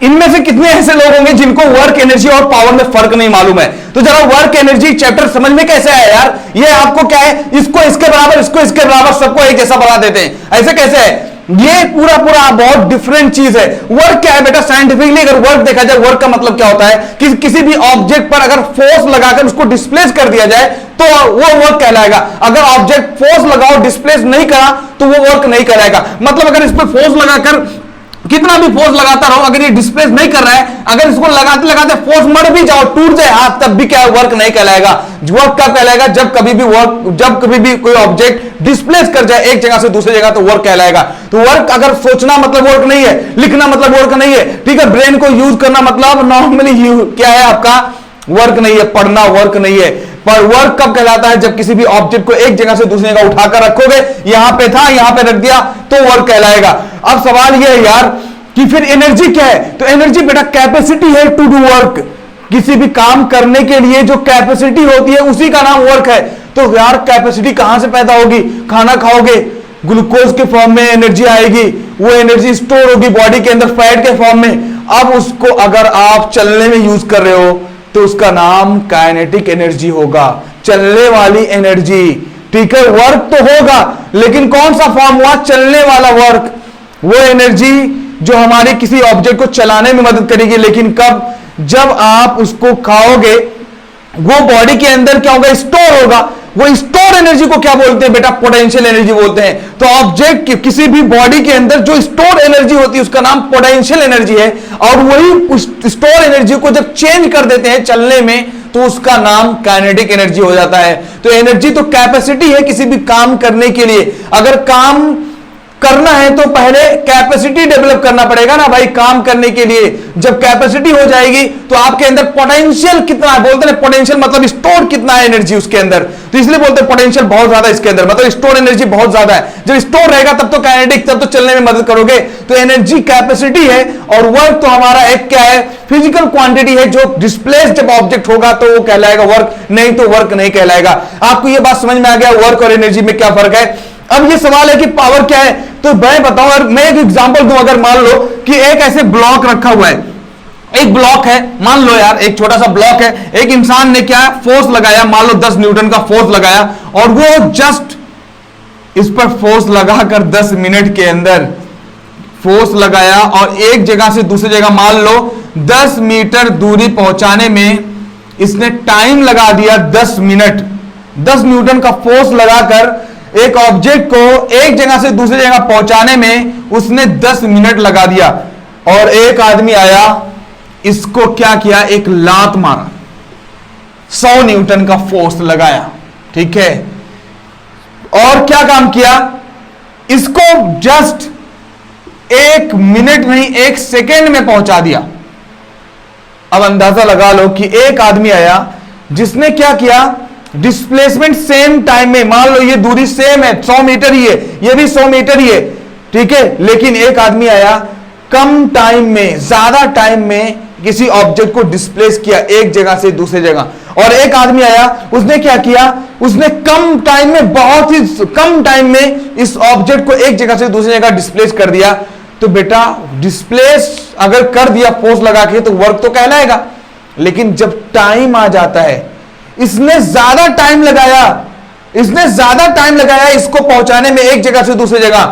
इनमें से कितने ऐसे लोग होंगे जिनको वर्क एनर्जी और पावर में फर्क नहीं मालूम है? तो जरा वर्क एनर्जी चैप्टर समझ में कैसे आया यार? ये आपको क्या है, इसको इसके बराबर, इसको इसके बराबर, सबको एक जैसा बना देते हैं, ऐसे कैसे है? ये पूरा पूरा बहुत डिफरेंट चीज है। वर्क क्या है बेटा? साइंटिफिकली अगर वर्क देखा जाए, वर्क का मतलब क्या होता है कि किसी भी ऑब्जेक्ट पर अगर फोर्स लगाकर उसको डिस्प्लेस कर दिया जाए तो वो वर्क कहलाएगा। अगर ऑब्जेक्ट फोर्स लगाओ डिस्प्लेस नहीं करा तो वो वर्क नहीं कहलाएगा। मतलब अगर इस पर फोर्स लगाकर कितना भी फोर्स लगाता रहो, अगर ये डिस्प्लेस नहीं कर रहा है, अगर इसको लगाते लगाते फोर्स मर भी जाओ, टूट जाए हाथ, तब भी क्या है? वर्क नहीं कहलाएगा। वर्क कब कहलाएगा? जब कभी भी कोई ऑब्जेक्ट डिस्प्लेस कर जाए एक जगह से दूसरी जगह, तो वर्क कहलाएगा। तो वर्क अगर सोचना मतलब वर्क नहीं है, लिखना मतलब वर्क नहीं है, ठीक है, ब्रेन को यूज करना मतलब नॉर्मली क्या है आपका? वर्क नहीं है, पढ़ना वर्क नहीं है। पर वर्क कब कहलाता है? जब किसी भी ऑब्जेक्ट को एक जगह से दूसरी जगह उठाकर रखोगे, यहां पे था यहां पे रख दिया, तो वर्क कहलाएगा। अब सवाल यह है यार कि फिर एनर्जी क्या है? तो एनर्जी बेटा कैपेसिटी है टू डू वर्क। किसी भी काम करने के लिए जो कैपेसिटी होती है उसी का नाम वर्क है। तो यार कैपेसिटी कहां से पैदा होगी? खाना खाओगे, ग्लूकोज के फॉर्म में एनर्जी आएगी, वो एनर्जी स्टोर होगी बॉडी के अंदर फैट के फॉर्म में। अब उसको अगर आप चलने में यूज कर रहे हो तो उसका नाम काइनेटिक एनर्जी होगा, चलने वाली एनर्जी, ठीक है। वर्क तो होगा लेकिन कौन सा फॉर्म हुआ? चलने वाला वर्क। वो एनर्जी जो हमारे किसी ऑब्जेक्ट को चलाने में मदद करेगी, लेकिन कब? जब आप उसको खाओगे, वो बॉडी के अंदर क्या होगा? स्टोर होगा। वो स्टोर एनर्जी को क्या बोलते हैं बेटा? पोटेंशियल एनर्जी बोलते हैं। तो ऑब्जेक्ट किसी भी बॉडी के अंदर जो स्टोर एनर्जी होती है उसका नाम पोटेंशियल एनर्जी है, और वही स्टोर एनर्जी को जब चेंज कर देते हैं चलने में तो उसका नाम काइनेटिक एनर्जी हो जाता है। तो एनर्जी तो कैपेसिटी है किसी भी काम करने के लिए। अगर काम करना है तो पहले कैपेसिटी डेवलप करना पड़ेगा ना भाई, काम करने के लिए। जब कैपेसिटी हो जाएगी तो आपके अंदर पोटेंशियल कितना है? बोलते हैं पोटेंशियल मतलब स्टोर कितना है एनर्जी उसके अंदर, तो इसलिए बोलते हैं पोटेंशियल बहुत ज्यादा इसके अंदर, मतलब स्टोर एनर्जी बहुत ज्यादा है। जब स्टोर रहेगा तब तो काइनेटिक, तब तो चलने में मदद करोगे। तो एनर्जी कैपेसिटी है, और वर्क तो हमारा एक क्या है? फिजिकल क्वांटिटी है। जो डिस्प्लेस जब ऑब्जेक्ट होगा तो वो कहलाएगा वर्क, नहीं तो वर्क नहीं कहलाएगा। आपको ये बात समझ में आ गया वर्क और एनर्जी में क्या फर्क है? अब ये सवाल है कि पावर क्या है, तो मैं बताऊं, और मैं एक एग्जांपल दूं। अगर मान लो कि एक ऐसे ब्लॉक रखा हुआ है, एक ब्लॉक है, मान लो यार एक छोटा सा ब्लॉक है, एक इंसान ने क्या फोर्स लगाया, मान लो 10 न्यूटन का फोर्स लगाया, और वो जस्ट इस पर फोर्स लगाकर 10 मिनट के अंदर फोर्स लगाया, और एक जगह से दूसरी जगह मान लो 10 मीटर दूरी पहुंचाने में इसने टाइम लगा दिया 10 मिनट। 10 न्यूटन का फोर्स लगाकर एक ऑब्जेक्ट को एक जगह से दूसरी जगह पहुंचाने में उसने 10 मिनट लगा दिया, और एक आदमी आया, इसको क्या किया? एक लात मारा, 100 न्यूटन का फोर्स लगाया, ठीक है, और क्या काम किया? इसको जस्ट 1 मिनट नहीं 1 सेकेंड में पहुंचा दिया। अब अंदाजा लगा लो कि एक आदमी आया जिसने क्या किया? डिस्प्लेसमेंट सेम टाइम में, मान लो ये दूरी सेम है, 100 मीटर ही है, ये भी 100 मीटर ही है, ठीक है, लेकिन एक आदमी आया कम टाइम में, ज्यादा टाइम में किसी ऑब्जेक्ट को डिस्प्लेस किया एक जगह से दूसरी जगह। और एक आदमी आया, उसने क्या किया? उसने कम टाइम में, बहुत ही कम टाइम में इस ऑब्जेक्ट को एक जगह से दूसरी जगह डिस्प्लेस कर दिया। तो बेटा डिस्प्लेस अगर कर दिया फोर्स लगा के तो वर्क तो कहलाएगा, लेकिन जब टाइम आ जाता है, इसने ज्यादा टाइम लगाया इसको पहुंचाने में एक जगह से दूसरी जगह,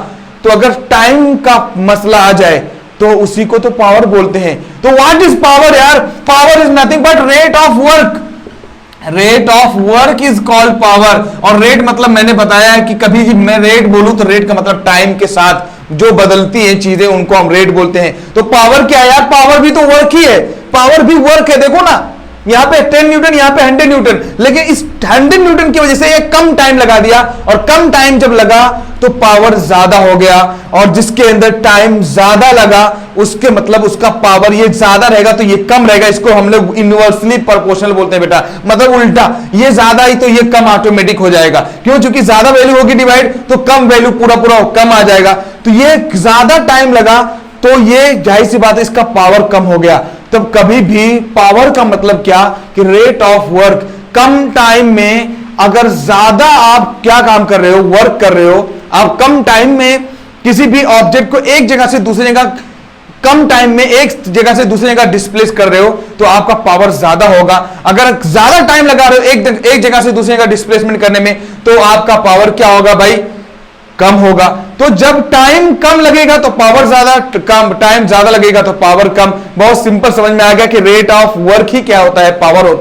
तो अगर टाइम का मसला आ जाए तो उसी को तो पावर बोलते हैं। तो व्हाट इज पावर यार? Power is nothing but rate of work. Rate of work is called power. और रेट मतलब मैंने बताया है कि कभी भी मैं रेट बोलूं तो रेट का मतलब टाइम के साथ जो बदलती हैं चीजें उनको हम रेट बोलते हैं। तो पावर क्या है यार? पावर भी तो वर्क ही है, पावर भी वर्क है। देखो ना, यहां पे 10 न्यूटन, यहां पे 100 न्यूटन, लेकिन इस 100 न्यूटन की वजह से ये कम टाइम लगा दिया, और कम टाइम जब लगा तो पावर ज्यादा हो गया, और जिसके अंदर टाइम ज्यादा लगा उसके मतलब उसका पावर ये ज्यादा रहेगा तो ये कम रहेगा। इसको हम लोग इनवर्सली प्रोपोर्शनल बोलते हैं बेटा, मतलब उल्टा, ये ज्यादा ही तो ये कम ऑटोमेटिक हो जाएगा। क्यों? क्योंकि ज्यादा वैल्यू होगी डिवाइड तो कम वैल्यू पूरा पूरा कम आ जाएगा। तो ये ज्यादा टाइम लगा तो ये जाहिर सी बात है इसका पावर कम हो गया। तब कभी भी पावर का मतलब क्या? कि rate of work, come time में अगर ज्यादा आप क्या काम कर रहे हो, वर्क कर रहे हो, आप कम टाइम में किसी भी ऑब्जेक्ट को एक जगह से दूसरी जगह कम टाइम में एक जगह से दूसरी जगह डिस्प्लेस कर रहे हो तो आपका पावर ज्यादा होगा। अगर ज्यादा टाइम लगा रहे हो एक जगह से दूसरी जगह डिस्प्लेसमेंट करने में तो आपका पावर क्या होगा भाई, कम होगा। तो जब टाइम कम लगेगा तो पावर ज्यादा, कम टाइम ज्यादा लगेगा तो पावर कम। बहुत सिंपल समझ में आ गया कि रेट ऑफ वर्क ही क्या होता है, पावर होता है।